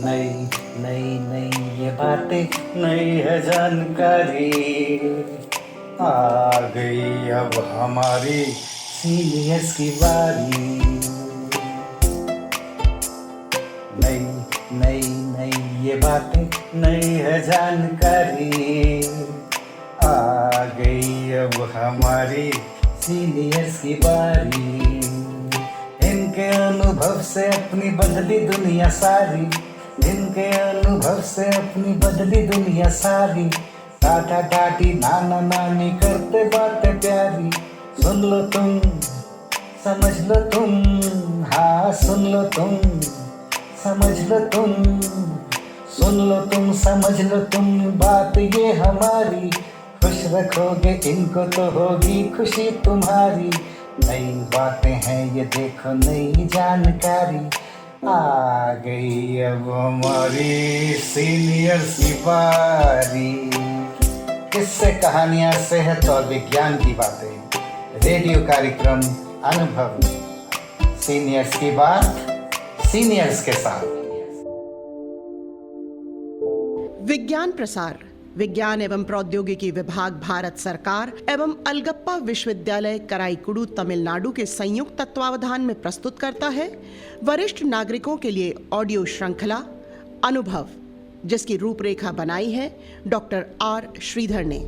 नई नई नई ये बातें, नई है जानकारी, आ गई अब हमारी सीनियर्स की बारी। नई नई नई ये बातें, नई है जानकारी, आ गई अब हमारी सीनियर्स की बारी। इनके अनुभव से अपनी बदली दुनिया सारी, इनके अनुभव से अपनी बदली दुनिया सारी। टाटा टाटी नाना नानी करते बातें प्यारी। सुन लो तुम, समझ लो तुम, हाँ सुन लो तुम, समझ लो तुम, सुन लो तुम, समझ लो तुम, बात ये हमारी। खुश रखोगे इनको तो होगी खुशी तुम्हारी। नई बातें हैं ये देखो, नई जानकारी, आ गई अब हमारी सीनियर्स की बारी। किस्से कहानियां, सेहत और विज्ञान की बातें, रेडियो कार्यक्रम अनुभव में सीनियर्स की बात, सीनियर्स के साथ। विज्ञान प्रसार विज्ञान एवं प्रौद्योगिकी विभाग भारत सरकार एवं अलगप्पा विश्वविद्यालय कराईकुडू तमिलनाडु के संयुक्त तत्वावधान में प्रस्तुत करता है वरिष्ठ नागरिकों के लिए ऑडियो श्रृंखला अनुभव, जिसकी रूपरेखा बनाई है डॉक्टर आर श्रीधर ने।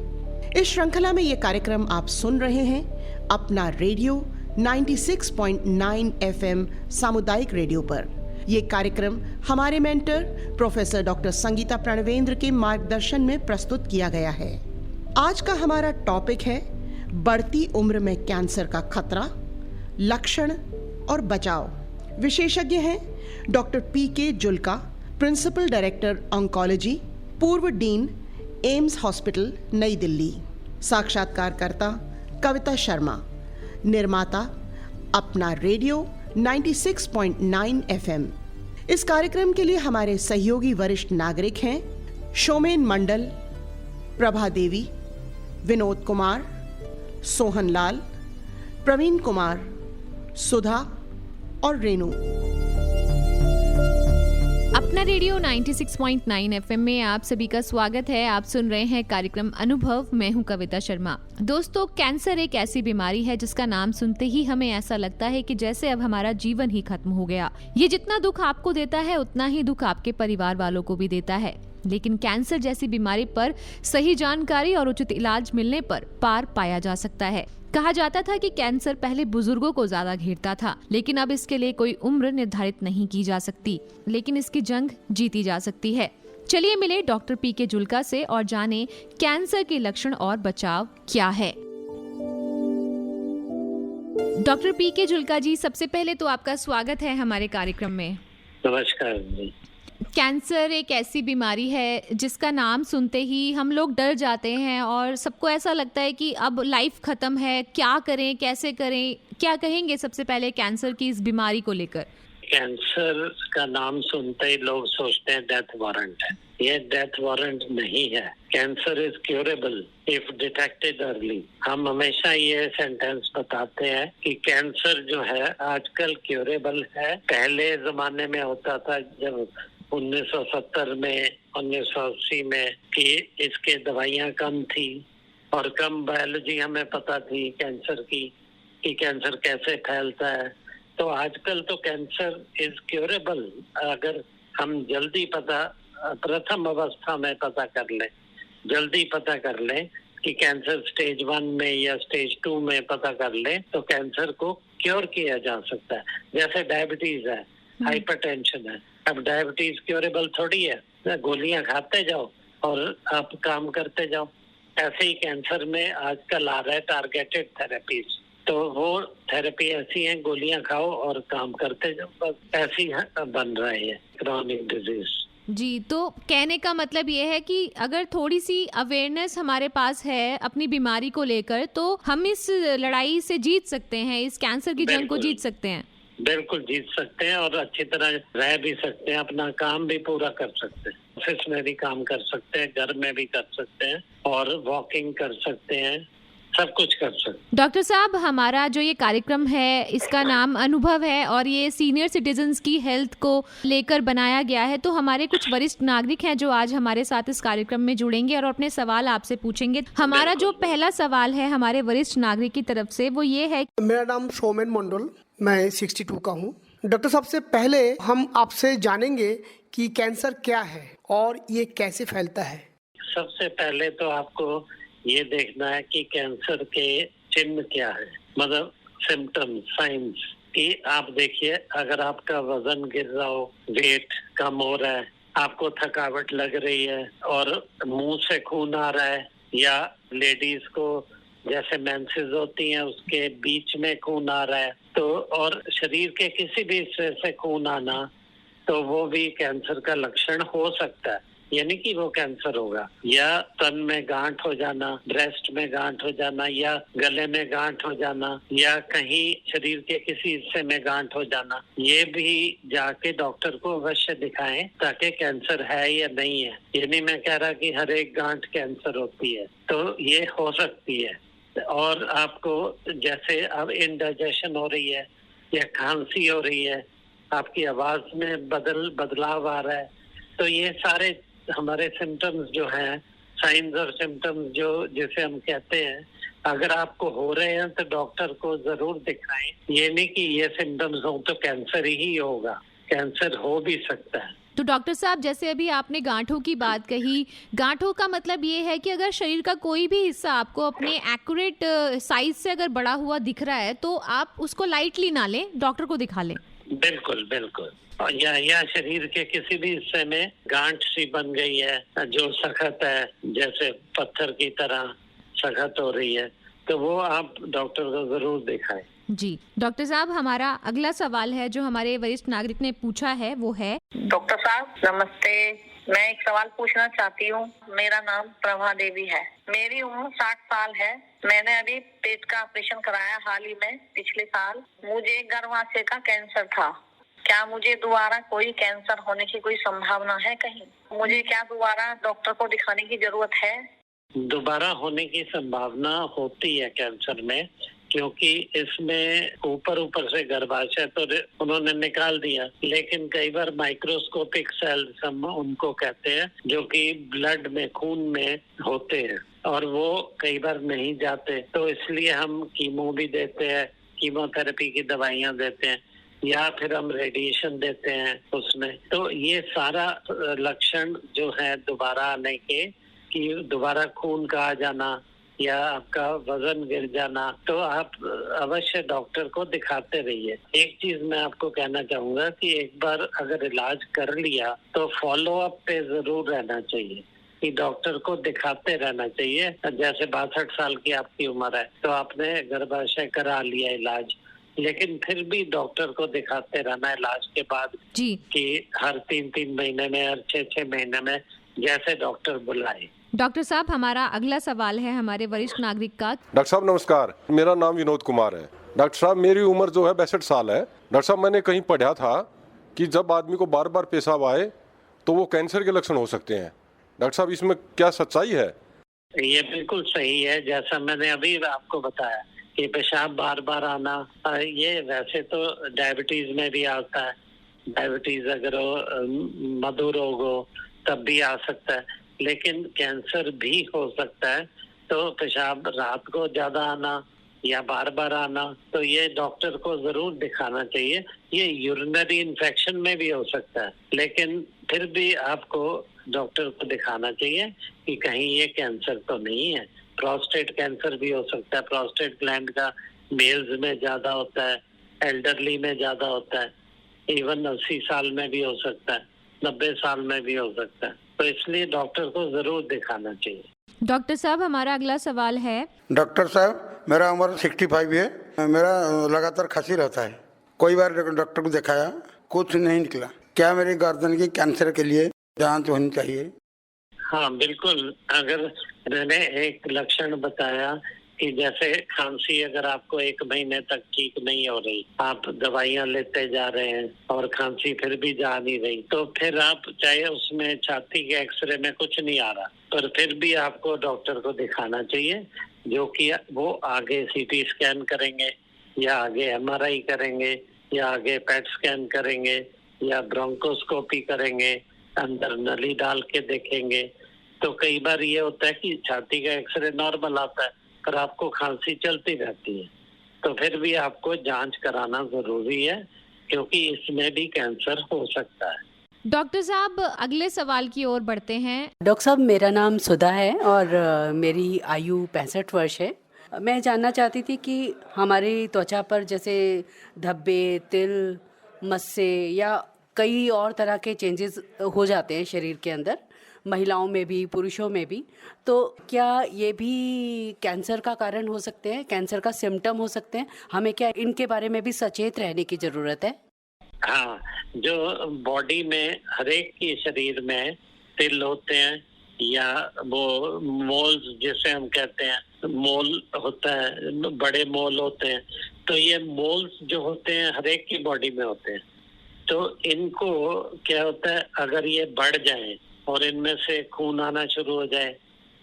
इस श्रृंखला में ये कार्यक्रम आप सुन रहे हैं अपना रेडियो 96.9 FM सामुदायिक रेडियो पर। ये कार्यक्रम हमारे mentor professor doctor Sangeeta Pranvendra के मार्गदर्शन में प्रस्तुत किया गया है। आज का हमारा टॉपिक है बढ़ती उम्र में कैंसर का खतरा, लक्षण और बचाव। विशेषज्ञ हैं doctor P K. Julka, principal director oncology, पूर्व डीन एम्स हॉस्पिटल नई दिल्ली। साक्षात्कारकर्ता कविता शर्मा। निर्माता अपना रेडियो 96.9 FM। इस कार्यक्रम के लिए हमारे सहयोगी वरिष्ठ नागरिक हैं शोमेन मंडल, प्रभा देवी, विनोद कुमार, सोहन लाल, प्रवीण कुमार, सुधा और रेणु। अपना रेडियो 96.9 FM में आप सभी का स्वागत है। आप सुन रहे हैं कार्यक्रम अनुभव। मैं हूं कविता शर्मा। दोस्तों, कैंसर एक ऐसी बीमारी है जिसका नाम सुनते ही हमें ऐसा लगता है कि जैसे अब हमारा जीवन ही खत्म हो गया। ये जितना दुख आपको देता है उतना ही दुख आपके परिवार वालों को भी देता है। लेकिन कैंसर जैसी बीमारी पर सही जानकारी और उचित इलाज मिलने पर पार पाया जा सकता है। कहा जाता था कि कैंसर पहले बुजुर्गों को ज्यादा घेरता था, लेकिन अब इसके लिए कोई उम्र निर्धारित नहीं की जा सकती, लेकिन इसकी जंग जीती जा सकती है। चलिए मिले डॉक्टर पी.के. जुल्का से और जाने कैंसर के लक्षण और बचाव क्या है। Doctor P K. जुल्का जी, सबसे पहले तो आपका स्वागत है हमारे कार्यक्रम में। नमस्कार जी। कैंसर एक ऐसी बीमारी है जिसका नाम सुनते ही हम लोग डर जाते हैं और सबको ऐसा लगता है कि अब लाइफ खत्म है, क्या करें, कैसे करें। क्या कहेंगे सबसे पहले कैंसर की इस बीमारी को लेकर? कैंसर का नाम सुनते ही लोग सोचते हैं डेथ वारंट है। ये डेथ वारंट नहीं है। Cancer is curable if detected early. हम हमेशा ये सेंटेंस बताते हैं कि कैंसर जो है आजकल क्यूरेबल है। पहले जमाने में होता था जब 1970 में, 1980 में, कि इसके दवाइयां कम थी और कम बायोलॉजी हमें पता थी कैंसर की, कि कैंसर कैसे फैलता है। तो आजकल तो कैंसर इज क्यूरेबल अगर हम जल्दी प्रथम अवस्था में पता कर लें, जल्दी पता कर लें कि कैंसर स्टेज 1 में या स्टेज 2 में पता कर लें तो कैंसर को क्योर किया जा सकता है। जैसे डायबिटीज है, हाइपरटेंशन है। अब डायबिटीज क्योरेबल थोड़ी है, गोलियां खाते जाओ और आप काम करते जाओ। ऐसे ही कैंसर में आजकल आ रहा है टारगेटेड थेरेपीज। तो वो थेरेपी ऐसी है, गोलियां खाओ और काम करते जाओ, बस ऐसी बन रहा है क्रोनिक डिजीज। जी, तो कहने का मतलब ये है कि अगर थोड़ी सी अवेयरनेस हमारे पास है अपनी बीमारी को लेकर तो हम इस लड़ाई से जीत सकते हैं, इस कैंसर की जंग को जीत सकते हैं। बिल्कुल जीत सकते हैं और अच्छी तरह रह भी सकते हैं, अपना काम भी पूरा कर सकते हैं। ऑफिस में भी काम कर सकते हैं, घर में भी कर सकते हैं और वॉकिंग कर सकते हैं, सब कुछ कर सकते। डॉक्टर साहब, हमारा जो ये कार्यक्रम है इसका नाम अनुभव है और ये सीनियर सिटीजन्स की हेल्थ को लेकर बनाया गया है। तो हमारे कुछ वरिष्ठ नागरिक हैं जो आज हमारे साथ इस कार्यक्रम में जुड़ेंगे और अपने सवाल आपसे पूछेंगे। हमारा जो पहला सवाल है हमारे वरिष्ठ नागरिक की तरफ से वो ये है। मेरा नाम सोमेन मंडल, मैं 62 का हूँ। डॉक्टर साहब से पहले हम आपसे जानेंगे कि कैंसर क्या है और ये कैसे फैलता है। सबसे पहले तो आपको ये देखना है कि कैंसर के चिन्ह क्या है, मतलब सिम्टम्स, साइंस। कि आप देखिए, अगर आपका वजन गिर रहा हो, वेट कम हो रहा है, आपको थकावट लग रही है और मुंह से खून आ रहा है, या लेडीज को जैसे मेंसेस होती हैं उसके बीच में खून आ रहा है, तो और शरीर के किसी भी हिस्से से खून आना, तो वो भी कैंसर का लक्षण हो सकता है। यानी कि वो कैंसर होगा। या तन में गांठ हो जाना, ब्रेस्ट में गांठ हो जाना, या गले में गांठ हो जाना, या कहीं शरीर के किसी हिस्से में गांठ हो जाना, ये भी जाके डॉक्टर को अवश्य दिखाएं ताकि कैंसर है या नहीं है। ये नहीं मैं कह रहा कि हर एक गांठ कैंसर होती है, तो ये हो सकती है। और आपको जैसे अब इंडाइजेशन हो रही है या खांसी हो रही है, आपकी आवाज में बदलाव आ रहा है, तो ये सारे हमारे सिम्टम्स जो हैं, साइंस और सिम्टम्स जो जिसे हम कहते हैं, अगर आपको हो रहे हैं तो डॉक्टर को जरूर दिखाएं। ये नहीं कि ये सिम्टम्स हो तो कैंसर ही होगा, कैंसर हो भी सकता है। तो डॉक्टर साहब, जैसे अभी आपने गांठों की बात कही, गांठों का मतलब ये है कि अगर शरीर का कोई भी हिस्सा आपको अपने एक्यूरेट साइज से अगर बड़ा हुआ दिख रहा है तो आप उसको लाइटली ना लें, डॉक्टर को दिखा लें। बिल्कुल बिल्कुल। या शरीर के किसी भी हिस्से में गांठ सी बन गई है जो सख्त है, जैसे पत्थर की तरह सख्त हो रही है, तो वो आप डॉक्टर को जरूर दिखाएं। जी डॉक्टर साहब, हमारा अगला सवाल है जो हमारे वरिष्ठ नागरिक ने पूछा है वो है। डॉक्टर साहब नमस्ते, मैं एक सवाल पूछना चाहती हूँ। मेरा नाम प्रभा देवी है, मेरी उम्र 60 साल है। मैंने अभी पेट का ऑपरेशन कराया हाल ही में, पिछले साल। मुझे गर्भाशय का कैंसर था। क्या मुझे दोबारा कोई कैंसर होने की कोई संभावना है कहीं? मुझे क्या दोबारा डॉक्टर को दिखाने की जरूरत है? दोबारा होने की संभावना होती है कैंसर में, क्योंकि इसमें ऊपर से गर्भाशय तो उन्होंने निकाल दिया, लेकिन कई बार माइक्रोस्कोपिक सेल्स हम उनको कहते हैं, जो कि ब्लड में, खून में होते हैं और वो कई बार नहीं जाते, तो इसलिए हम कीमो भी देते हैं, कीमोथेरेपी की दवाइयां देते हैं, या फिर हम रेडिएशन देते हैं उसमें। तो ये सारा लक्षण जो है दोबारा आने के, कि दोबारा खून का आ जाना या आपका वजन गिर जाना, तो आप अवश्य डॉक्टर को दिखाते रहिए। एक चीज मैं आपको कहना चाहूंगा कि एक बार अगर इलाज कर लिया तो फॉलो अप पे जरूर रहना चाहिए, कि डॉक्टर को दिखाते रहना चाहिए। जैसे 62 साल की आपकी उम्र है तो आपने गर्भाशय करा लिया इलाज, लेकिन फिर भी डॉक्टर को दिखाते रहना इलाज के बाद जी, कि हर 3-3 महीने में, हर 6-6 महीने में, जैसे डॉक्टर बुलाए। डॉक्टर साहब, हमारा अगला सवाल है हमारे वरिष्ठ नागरिक का। डॉक्टर साहब नमस्कार, मेरा नाम विनोद कुमार है। डॉक्टर साहब मेरी उम्र जो है 62 साल है। डॉक्टर साहब मैंने कहीं पढ़ा था कि जब आदमी को बार बार पेशाब आए तो वो कैंसर के लक्षण हो सकते हैं। डॉक्टर साहब इसमें क्या सच्चाई है? ये बिल्कुल सही है, जैसा मैंने अभी आपको बताया कि पेशाब बार बार आना, ये वैसे तो डायबिटीज में भी आता है। डायबिटीज अगर हो, मधुरोग हो, तब भी आ सकता है, लेकिन कैंसर भी हो सकता है। तो पेशाब रात को ज्यादा आना या बार बार आना, तो ये डॉक्टर को जरूर दिखाना चाहिए। ये यूरिनरी इन्फेक्शन में भी हो सकता है, लेकिन फिर भी आपको डॉक्टर को दिखाना चाहिए कि कहीं ये कैंसर तो नहीं है। प्रोस्टेट कैंसर भी हो सकता है। प्रोस्टेट ग्लैंड का मेल्स में ज्यादा होता है, एल्डरली में ज्यादा होता है, इवन 80 साल में भी हो सकता है, 90 साल में भी हो सकता है, तो इसलिए डॉक्टर को जरूर दिखाना चाहिए। डॉक्टर साहब, हमारा अगला सवाल है। डॉक्टर साहब मेरा उम्र 65 है, मेरा लगातार खांसी रहता है। कई बार डॉक्टर को दिखाया, कुछ नहीं निकला। क्या मेरी गर्दन की कैंसर के लिए जांच होनी चाहिए? हाँ बिल्कुल, अगर मैंने एक लक्षण बताया कि जैसे खांसी अगर आपको 1 महीने तक ठीक नहीं हो रही, आप दवाइयां लेते जा रहे हैं और खांसी फिर भी जा नहीं रही, तो फिर आप चाहे उसमें छाती के एक्सरे में कुछ नहीं आ रहा, पर फिर भी आपको डॉक्टर को दिखाना चाहिए। जो कि वो आगे सीटी स्कैन करेंगे या आगे एमआरआई करेंगे या आगे पेट स्कैन करेंगे या ब्रोंकोस्कोपी करेंगे, अंदर नली डाल के देखेंगे। तो कई बार ये होता है कि छाती का एक्सरे नॉर्मल आता है पर आपको खांसी चलती रहती है, तो फिर भी आपको जांच कराना जरूरी है क्योंकि इसमें भी कैंसर हो सकता है। डॉक्टर साहब अगले सवाल की ओर बढ़ते हैं। डॉक्टर साहब, मेरा नाम सुधा है और मेरी आयु 65 वर्ष है। मैं जानना चाहती थी कि हमारी त्वचा पर जैसे धब्बे, तिल, मस्से या कई और तरह के चेंजेस हो जाते हैं शरीर के अंदर, महिलाओं में भी पुरुषों में भी, तो क्या ये भी कैंसर का कारण हो सकते हैं, कैंसर का सिम्टम हो सकते हैं? हमें क्या इनके बारे में भी सचेत रहने की ज़रूरत है? हाँ, जो बॉडी में हर एक के शरीर में तिल होते हैं या वो मोल्स जिसे हम कहते हैं, मोल होता है, बड़े मोल होते हैं, तो ये मोल्स जो होते हैं हर एक की बॉडी में होते हैं। तो इनको क्या होता है, अगर ये बढ़ जाए और इनमें से खून आना शुरू हो जाए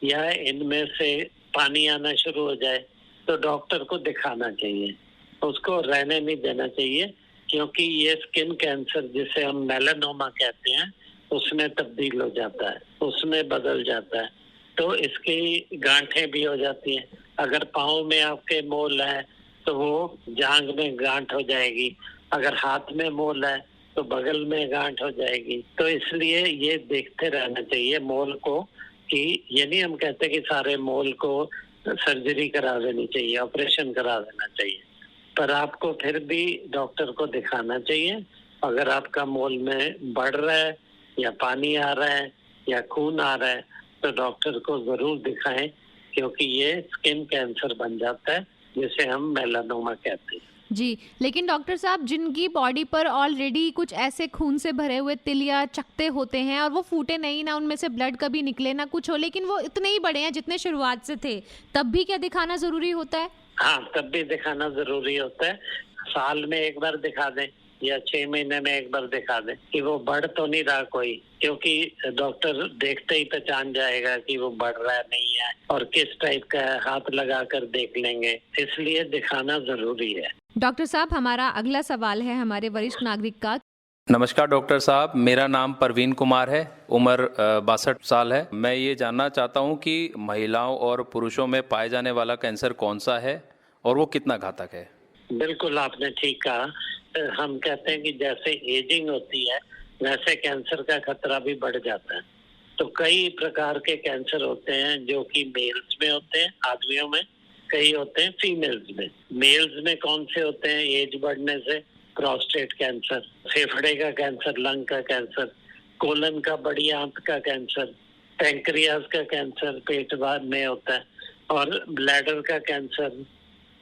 या इनमें से पानी आना शुरू हो जाए तो डॉक्टर को दिखाना चाहिए, उसको रहने नहीं देना चाहिए, क्योंकि ये स्किन कैंसर जिसे हम मेलानोमा कहते हैं उसमें तब्दील हो जाता है, उसमें बदल जाता है। तो इसकी गांठें भी हो जाती हैं। अगर पाँव में आपके मोल है तो वो जांघ में गांठ हो जाएगी, अगर हाथ में मोल है तो बगल में गांठ हो जाएगी। तो इसलिए ये देखते रहना चाहिए मोल को, कि ये नहीं हम कहते कि सारे मोल को सर्जरी करा देनी चाहिए, ऑपरेशन करा देना चाहिए, पर आपको फिर भी डॉक्टर को दिखाना चाहिए। अगर आपका मोल में बढ़ रहा है या पानी आ रहा है या खून आ रहा है तो डॉक्टर को जरूर दिखाएं, क्योंकि ये स्किन कैंसर बन जाता है जिसे हम मेलानोमा कहते हैं। जी, लेकिन डॉक्टर साहब जिनकी बॉडी पर ऑलरेडी कुछ ऐसे खून से भरे हुए तिल या चकते होते हैं और वो फूटे नहीं, ना उनमें से ब्लड कभी निकले ना कुछ हो, लेकिन वो इतने ही बड़े हैं जितने शुरुआत से थे, तब भी क्या दिखाना जरूरी होता है? हाँ, तब भी दिखाना जरूरी होता है। साल में एक बार दिखा दें या 6 महीने में एक बार दिखा दें कि वो बढ़ तो नहीं रहा कोई, क्योंकि डॉक्टर देखते ही पहचान जाएगा कि वो बढ़ रहा है नहीं है, और किस टाइप का है, हाथ लगा कर देख लेंगे, इसलिए दिखाना जरूरी है। डॉक्टर साहब, हमारा अगला सवाल है हमारे वरिष्ठ नागरिक का। नमस्कार डॉक्टर साहब, मेरा नाम परवीन कुमार है, उम्र 62 साल है। मैं ये जानना चाहता हूँ कि महिलाओं और पुरुषों में पाए जाने वाला कैंसर कौन सा है और वो कितना घातक है? बिल्कुल आपने ठीक कहा। हम कहते हैं कि जैसे एजिंग होती है वैसे कैंसर का खतरा भी बढ़ जाता है। तो कई प्रकार के कैंसर होते हैं जो कि मेल्स में होते हैं, आदमियों में, कई होते हैं फीमेल्स में। मेल्स में कौन से होते हैं? एज बढ़ने से प्रोस्टेट कैंसर, फेफड़े का कैंसर, लंग का कैंसर, कोलन का, बड़ी आंत का कैंसर, पैंक्रियाज का कैंसर पेट में होता है, और ब्लैडर का कैंसर,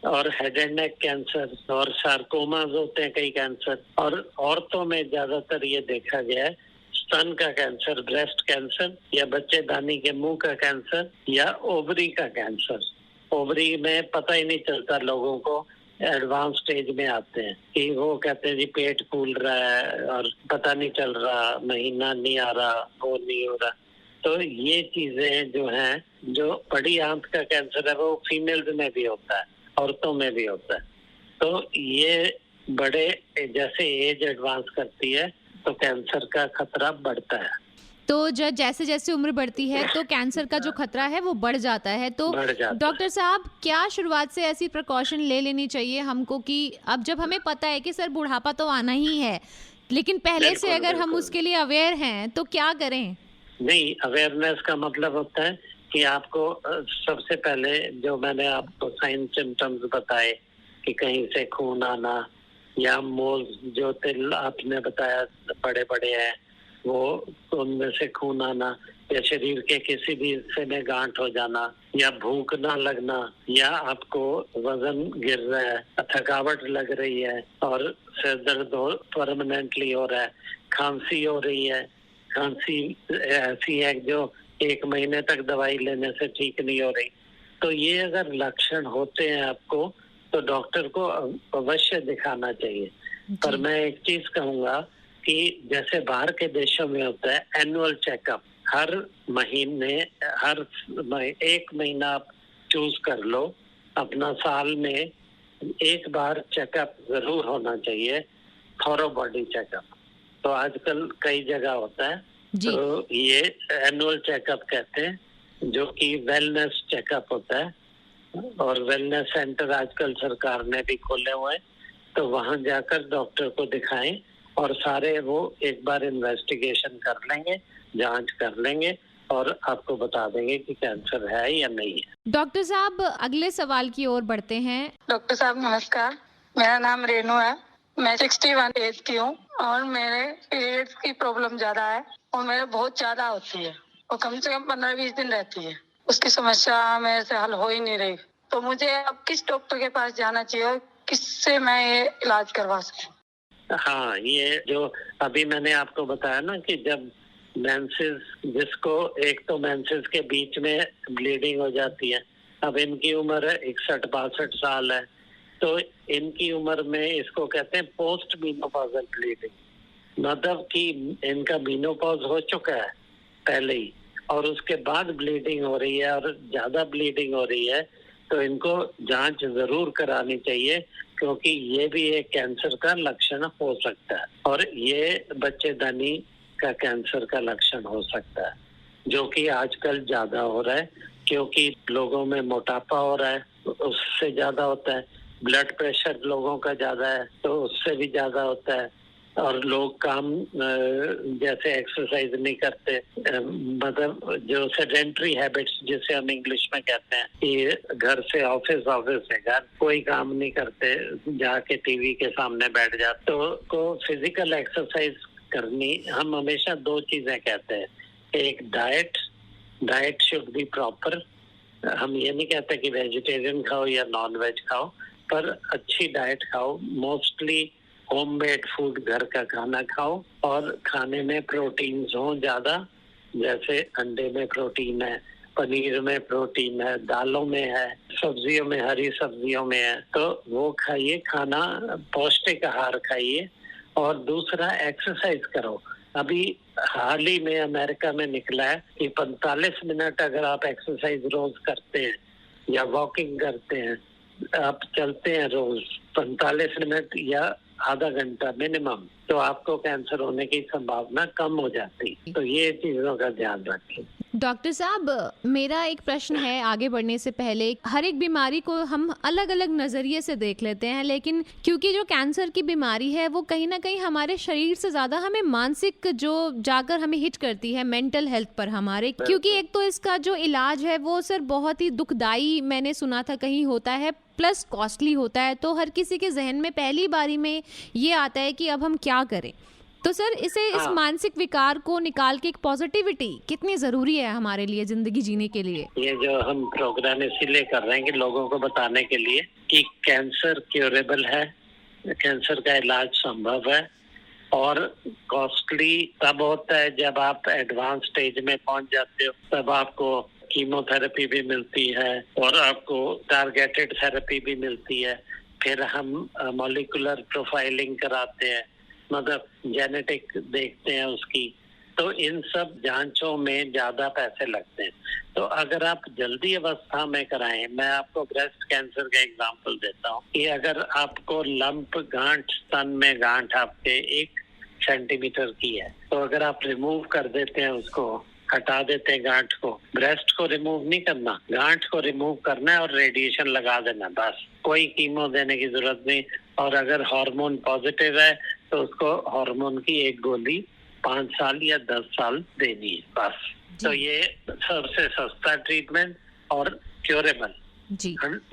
और हेड एंड नेक कैंसर, और सार्कोमास होते हैं कई कैंसर। और औरतों में ज्यादातर ये देखा गया है स्तन का कैंसर, ब्रेस्ट कैंसर, या बच्चेदानी के मुंह का कैंसर, या ओवरी का कैंसर। ओवरी में पता ही नहीं चलता लोगों को, एडवांस स्टेज में आते हैं कि वो कहते हैं जी पेट फूल रहा है और पता नहीं चल रहा, महीना नहीं आ रहा, वो नहीं हो रहा। तो ये चीजें जो हैं, जो बड़ी आंत का कैंसर है वो फीमेल्स में भी होता है, औरतों में भी होता है। तो ये बड़े जैसे एज एडवांस करती है तो कैंसर का खतरा बढ़ता है। तो जैसे जैसे उम्र बढ़ती है तो कैंसर का जो खतरा है वो बढ़ जाता है। तो डॉक्टर साहब, क्या शुरुआत से ऐसी प्रिकॉशन ले लेनी चाहिए हमको कि अब जब हमें पता है कि सर बुढ़ापा तो आना ही है, लेकिन पहले से अगर हम उसके लिए अवेयर हैं तो क्या करें? नहीं, अवेयरनेस का मतलब होता है कि आपको सबसे पहले जो मैंने आपको साइन सिम्टम्स बताए कि कहीं से खून आना, या मोल जो तिल आपने बताया बड़े बड़े हैं वो उनमें से खून आना, या शरीर के किसी भी हिस्से में गांठ हो जाना, या भूख ना लगना, या आपको वजन गिर रहा है, थकावट लग रही है और सिर दर्द परमानेंटली हो रहा है, खांसी हो रही है, खांसी ऐसी है जो 1 महीने तक दवाई लेने से ठीक नहीं हो रही, तो ये अगर लक्षण होते हैं आपको तो डॉक्टर को अवश्य दिखाना चाहिए। पर मैं एक चीज कहूंगा कि जैसे बाहर के देशों में होता है एनुअल चेकअप, हर महीने, हर 1 महीना आप चूज कर लो। अपना साल में एक बार चेकअप जरूर होना चाहिए, थॉरो बॉडी चेकअप। तो आजकल कई जगह होता है, तो ये एनुअल चेकअप कहते हैं, जो कि वेलनेस चेकअप होता है। और वेलनेस सेंटर आजकल सरकार ने भी खोले हुए हैं, तो वहां जाकर डॉक्टर को दिखाएं और सारे वो एक बार इन्वेस्टिगेशन कर लेंगे, जांच कर लेंगे और आपको बता देंगे कि कैंसर है या नहीं है। डॉक्टर साहब, अगले सवाल की ओर बढ़ते हैं। डॉक्टर साहब नमस्कार, मेरा नाम रेनू है, मैं 61 एज की हूँ और मेरे पीरियड्स की प्रॉब्लम ज्यादा है और मेरे बहुत ज्यादा होती है और कम से कम 15-20 दिन रहती है। उसकी समस्या मेरे से हल हो ही नहीं रही, तो मुझे अब किस डॉक्टर के पास जाना चाहिए और किससे मैं ये इलाज करवा सकूँ? हाँ, ये जो अभी मैंने आपको बताया ना कि जब मेंसेस, जिसको एक तो मेंसेस के बीच में ब्लीडिंग हो जाती है, अब इनकी उम्र है 61-62 साल है, तो इनकी उम्र में इसको कहते हैं पोस्ट मीनोपॉजल ब्लीडिंग। मतलब कि इनका मीनोपॉज हो चुका है पहले ही और उसके बाद ब्लीडिंग हो रही है और ज्यादा ब्लीडिंग हो रही है, तो इनको जांच जरूर करानी चाहिए, क्योंकि ये भी एक कैंसर का लक्षण हो सकता है और ये बच्चेदानी का कैंसर का लक्षण हो सकता है, जो कि आजकल ज्यादा हो रहा है क्योंकि लोगों में मोटापा हो रहा है, उससे ज्यादा होता है। ब्लड प्रेशर लोगों का ज्यादा है तो उससे भी ज्यादा होता है। और लोग काम जैसे एक्सरसाइज नहीं करते, मतलब जो सेडेंटरी हैबिट्स जिसे हम इंग्लिश में कहते हैं कि घर से ऑफिस, ऑफिस से घर, कोई काम नहीं करते, जाके टीवी के सामने बैठ जाते, तो फिजिकल एक्सरसाइज करनी। हम हमेशा 2 चीजें कहते हैं, एक डाइट शुड बी प्रॉपर। हम ये नहीं कहते कि वेजिटेरियन खाओ या नॉन वेज खाओ, पर अच्छी डाइट खाओ, मोस्टली होममेड फूड, घर का खाना खाओ और खाने में प्रोटीन्स हो ज्यादा, जैसे अंडे में प्रोटीन है, पनीर में प्रोटीन है, दालों में है, सब्जियों में, हरी सब्जियों में है, तो वो खाइए, खाना पौष्टिक आहार खाइए। और दूसरा, एक्सरसाइज करो। अभी हाल ही में अमेरिका में निकला है कि 45 मिनट अगर आप एक्सरसाइज रोज करते हैं या वॉकिंग करते हैं, आप चलते हैं रोज 45 मिनट या आधा घंटा मिनिमम, तो आपको कैंसर होने की संभावना कम हो जाती। तो ये चीजों का ध्यान रखें। डॉक्टर साहब, मेरा एक प्रश्न है आगे बढ़ने से पहले। हर एक बीमारी को हम अलग अलग नज़रिए से देख लेते हैं, लेकिन क्योंकि जो कैंसर की बीमारी है वो कहीं ना कहीं हमारे शरीर से ज़्यादा हमें मानसिक जो जाकर हमें हिट करती है, मेंटल हेल्थ पर हमारे, क्योंकि एक तो इसका जो इलाज है वो सर बहुत ही दुखदाई मैंने सुना था कहीं होता है, प्लस कॉस्टली होता है। तो हर किसी के जहन में पहली बारी में ये आता है कि अब हम क्या करें। तो सर इस मानसिक विकार को निकाल के एक पॉजिटिविटी कितनी जरूरी है हमारे लिए जिंदगी जीने के लिए? ये जो हम प्रोग्राम इसीलिए कर रहे हैं कि लोगों को बताने के लिए कि कैंसर क्योरेबल है, कैंसर का इलाज संभव है और कॉस्टली तब होता है जब आप एडवांस स्टेज में पहुंच जाते हो, तब आपको कीमोथेरेपी भी मिलती है और आपको टारगेटेड थेरेपी भी मिलती है। फिर हम मॉलिक्यूलर प्रोफाइलिंग कराते हैं, मतलब जेनेटिक देखते हैं उसकी। तो इन सब जांचों में ज्यादा पैसे लगते हैं। तो अगर आप जल्दी अवस्था में कराएं, मैं आपको ब्रेस्ट कैंसर का एग्जांपल देता हूं कि अगर आपको लंप, गांठ, स्तन में गांठ आपके 1 सेंटीमीटर की है, तो अगर आप रिमूव कर देते हैं, उसको हटा देते हैं गांठ को, ब्रेस्ट को रिमूव नहीं करना, गांठ को रिमूव करना है और रेडिएशन लगा देना, बस। कोई कीमो देने की जरूरत नहीं। और अगर हार्मोन पॉजिटिव है तो उसको हार्मोन की 1 गोली 5 साल या 10 साल देनी है, बस। तो ये सबसे सस्ता ट्रीटमेंट और क्योरेबल,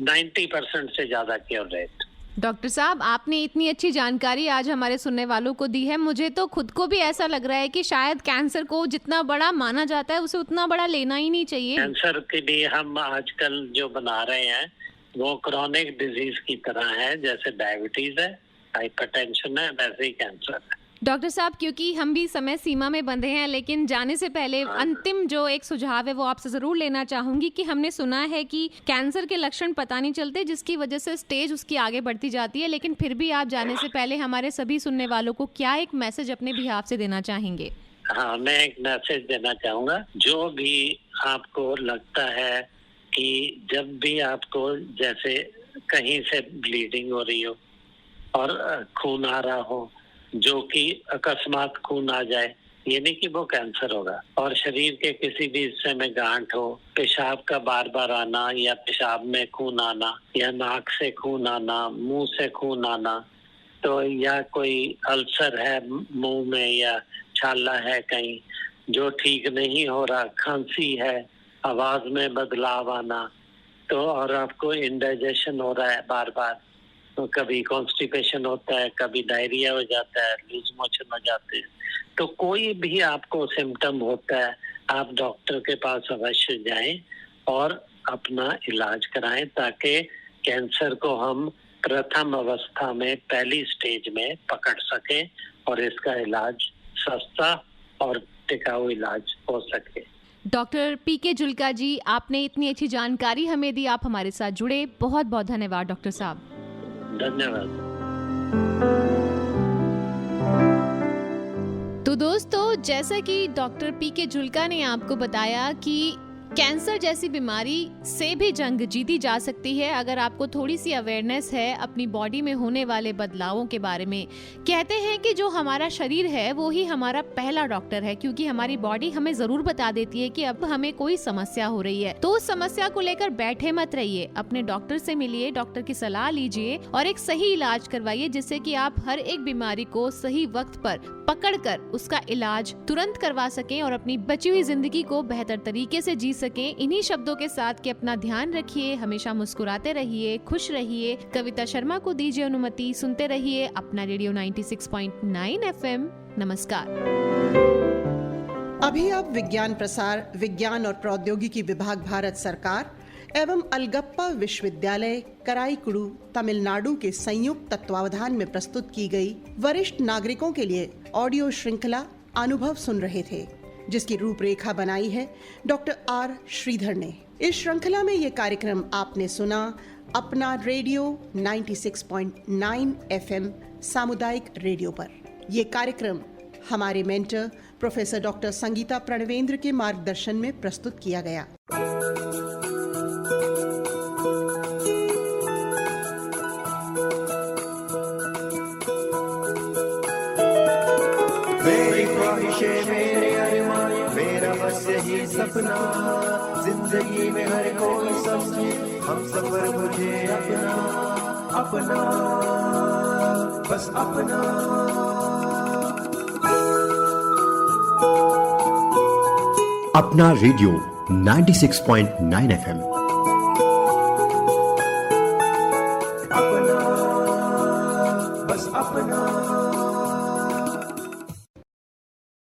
90% से ज्यादा क्योर रेट। डॉक्टर साहब, आपने इतनी अच्छी जानकारी आज हमारे सुनने वालों को दी है। मुझे तो खुद को भी ऐसा लग रहा है कि शायद कैंसर को जितना बड़ा माना जाता है उसे उतना बड़ा लेना ही नहीं चाहिए। कैंसर के लिए हम आजकल जो बना रहे हैं वो क्रॉनिक डिजीज की तरह है, जैसे डायबिटीज है, हाइपरटेंशन है, वैसे ही कैंसर है। डॉक्टर साहब, क्योंकि हम भी समय सीमा में बंधे हैं, लेकिन जाने से पहले अंतिम जो एक सुझाव है वो आपसे जरूर लेना चाहूंगी कि हमने सुना है कि कैंसर के लक्षण पता नहीं चलते, जिसकी वजह से स्टेज उसकी आगे बढ़ती जाती है, लेकिन फिर भी आप जाने से पहले हमारे सभी सुनने वालों को क्या एक मैसेज अपने बिहाफ से देना चाहेंगे? हाँ, मैं एक मैसेज देना चाहूंगा। जो भी आपको लगता है कि जब भी आपको जैसे कहीं से ब्लीडिंग हो रही हो और खून आ रहा हो, जो कि अकस्मात खून आ जाए, ये नहीं कि वो कैंसर होगा, और शरीर के किसी भी हिस्से में गांठ हो, पेशाब का बार बार आना या पेशाब में खून आना या नाक से खून आना, मुंह से खून आना, तो या कोई अल्सर है मुंह में या छाला है कहीं जो ठीक नहीं हो रहा, खांसी है, आवाज में बदलाव आना, तो और आपको इंडाइजेशन हो रहा है बार बार, तो कभी कॉन्स्टिपेशन होता है, कभी डायरिया हो जाता है, लूज मोशन हो जाते हैं, तो कोई भी आपको सिम्टम होता है, आप डॉक्टर के पास अवश्य जाएं और अपना इलाज कराएं ताकि कैंसर को हम प्रथम अवस्था में, पहली स्टेज में पकड़ सकें और इसका इलाज सस्ता और टिकाऊ इलाज हो सके। डॉक्टर पीके जुल्का जी, आपने इतनी अच्छी जानकारी हमें दी, आप हमारे साथ जुड़े, बहुत बहुत धन्यवाद डॉक्टर साहब। धन्यवाद। तो दोस्तों, जैसा कि डॉक्टर पीके जुल्का ने आपको बताया कि कैंसर जैसी बीमारी से भी जंग जीती जा सकती है अगर आपको थोड़ी सी अवेयरनेस है अपनी बॉडी में होने वाले बदलावों के बारे में। कहते हैं कि जो हमारा शरीर है वो ही हमारा पहला डॉक्टर है, क्योंकि हमारी बॉडी हमें जरूर बता देती है कि अब हमें कोई समस्या हो रही है। तो उस समस्या को लेकर बैठे मत रहिए, अपने डॉक्टर से मिलिए, डॉक्टर की सलाह लीजिए और एक सही इलाज करवाइए, जिससे कि आप हर एक बीमारी को सही वक्त पर पकड़कर उसका इलाज तुरंत करवा सकें और अपनी बची हुई जिंदगी को बेहतर तरीके से जी सकें। इन्हीं शब्दों के साथ कि अपना ध्यान रखिए, हमेशा मुस्कुराते रहिए, खुश रहिए। कविता शर्मा को दीजिए अनुमति, सुनते रहिए अपना रेडियो 96.9 FM। नमस्कार। अभी आप विज्ञान प्रसार, विज्ञान और प्रौद्योगिकी विभाग, भारत सरकार एवं अलगप्पा विश्वविद्यालय कराईकुड़ू, तमिलनाडु के संयुक्त तत्वावधान में प्रस्तुत की गई वरिष्ठ नागरिकों के लिए ऑडियो श्रृंखला अनुभव सुन रहे थे, जिसकी रूपरेखा बनाई है डॉक्टर आर श्रीधर ने। इस श्रृंखला में ये कार्यक्रम आपने सुना अपना रेडियो 96.9 FM सामुदायिक रेडियो पर। ये कार्यक्रम हमारे mentor professor doctor Sangeeta Pranvendra के मार्गदर्शन में प्रस्तुत किया गया। यही सपना जिंदगी में हर कोई समझे, हम सफर मुझे अपना अपना बस अपना। अपना रेडियो 96.9 FM। अपना बस अपना।